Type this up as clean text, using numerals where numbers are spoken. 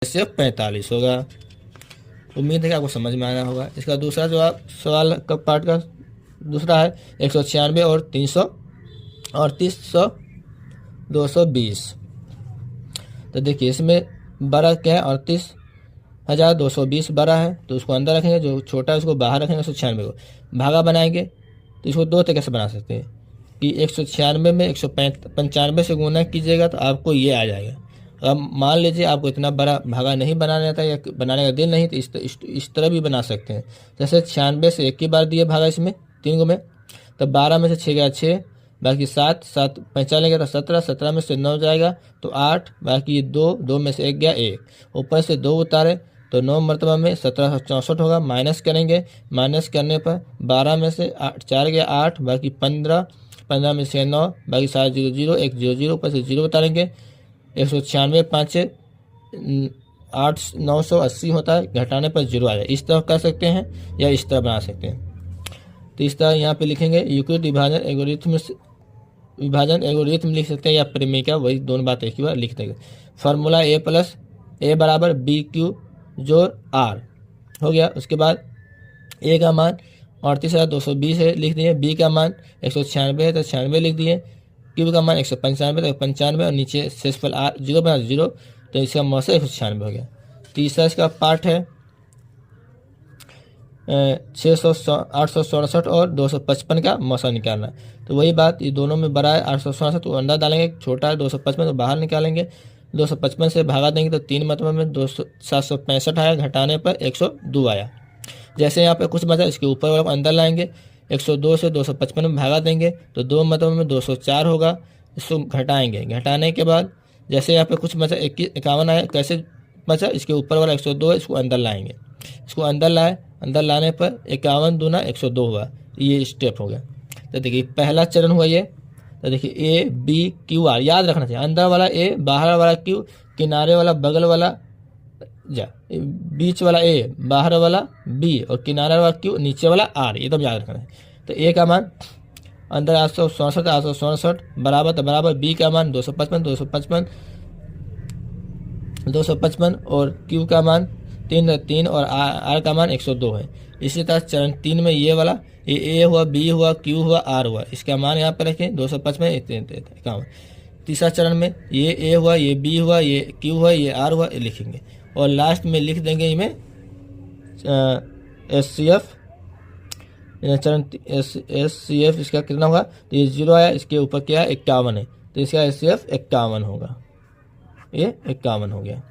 से 45 होगा। उम्मीद है कि आपको समझ में आना होगा। इसका दूसरा जवाब सवाल का पार्ट का दूसरा है 196 और 300 220। तो देखिए इसमें बड़ा क्या है 38,220 बड़ा है, तो उसको अंदर रखेंगे, जो छोटा है उसको बाहर रखेंगे। 196 को भागा बनाएंगे तो इसको दो तरीके से बना सकते हैं कि 196 में 195 से गुना कीजिएगा तो आपको ये आ जाएगा। अब मान लीजिए आपको इतना बड़ा भागा नहीं बनाना आता या बनाने का दिल नहीं, तो इस तरह भी बना सकते हैं। जैसे 96 से एक ही बार दिए भागा इसमें 3 को में, तब 12 में से 6 गया 6, बाकी 7 7 5 लेंगे तो 17, 17 में से 9 जाएगा तो 8, बाकी 2 में से 1 गया 1, ऊपर से 2 उतारे तो 9 मरतबा में 1764 होगा। माइनस करेंगे, माइनस करने पर 12 में से 4 गया 8, बाकी 15, 15 में से 9, बाकी 7 0 0 1 0 0, ऊपर से 0 उतारेंगे। 196 5 8 980 होता है, घटाने पर 0 आ जाए। इस तरह कर सकते हैं या इस तरह बना सकते हैं। तो इस तरह यहाँ पे लिखेंगे यूक्लिड विभाजन एल्गोरिथम लिख सकते हैं या प्रेमिका, वही दोनों बात एक ही बार लिख देंगे। फार्मूला a + a बराबर BQ जोड़ R हो गया। उसके बाद a का मान 38,220 है, लिख दिए। b का मान 196 है तो 96 लिख दिए। q का मान 195 तो 95, और नीचे शेषफल R 0 बना 0, तो इसका मौसा 196 हो गया। तीसरा इसका पार्ट है 867 और 255 का मौसा निकालना। तो वही बात, ये दोनों में बड़ा है 867 तो अंदर डालेंगे, छोटा है 255 तो बाहर निकालेंगे। 255 से भागा देंगे तो 3 मतलब में 765 आया, घटाने पर 102 आया। जैसे यहाँ पे कुछ बचा इसके ऊपर वाला को अंदर लाएंगे, 102 से 255 में भागा देंगे तो 2 मतलब में 204 होगा। इसको घटाएंगे, घटाने के बाद जैसे यहाँ पे कुछ बचा 51 आया, कैसे बचा इसके ऊपर वाला 102 है, इसको अंदर लाएंगे। इसको अंदर लाए, अंदर लाने पर 51 दूना 102 हुआ। ये स्टेप हो गया। तो देखिए पहला चरण हुआ ये। तो देखिए ABQR याद रखना चाहिए, अंदर वाला A, बाहर वाला Q, किनारे वाला बगल वाला बीच वाला A, बाहर वाला B और किनारे वाला Q, नीचे वाला R, ये तो याद रखना है। तो A का मान अंदर 867 बराबर B का मान 255 और Q का मान 3 और R का मान 102 है। इसी तरह चरण 3 में ये वाला A हुआ, B हुआ, Q हुआ, R हुआ, इसका मान यहाँ पे रखें 255 51। तीसरा चरण में ये A हुआ, ये B हुआ, ये Q हुआ, ये R हुआ, ये लिखेंगे और लास्ट में लिख देंगे इनमें SCF चरण SCF इसका कितना होगा, तो ये 0 आया, इसके ऊपर क्या है 51 है, तो इसका SCF 51 होगा। ये 51 हो गया।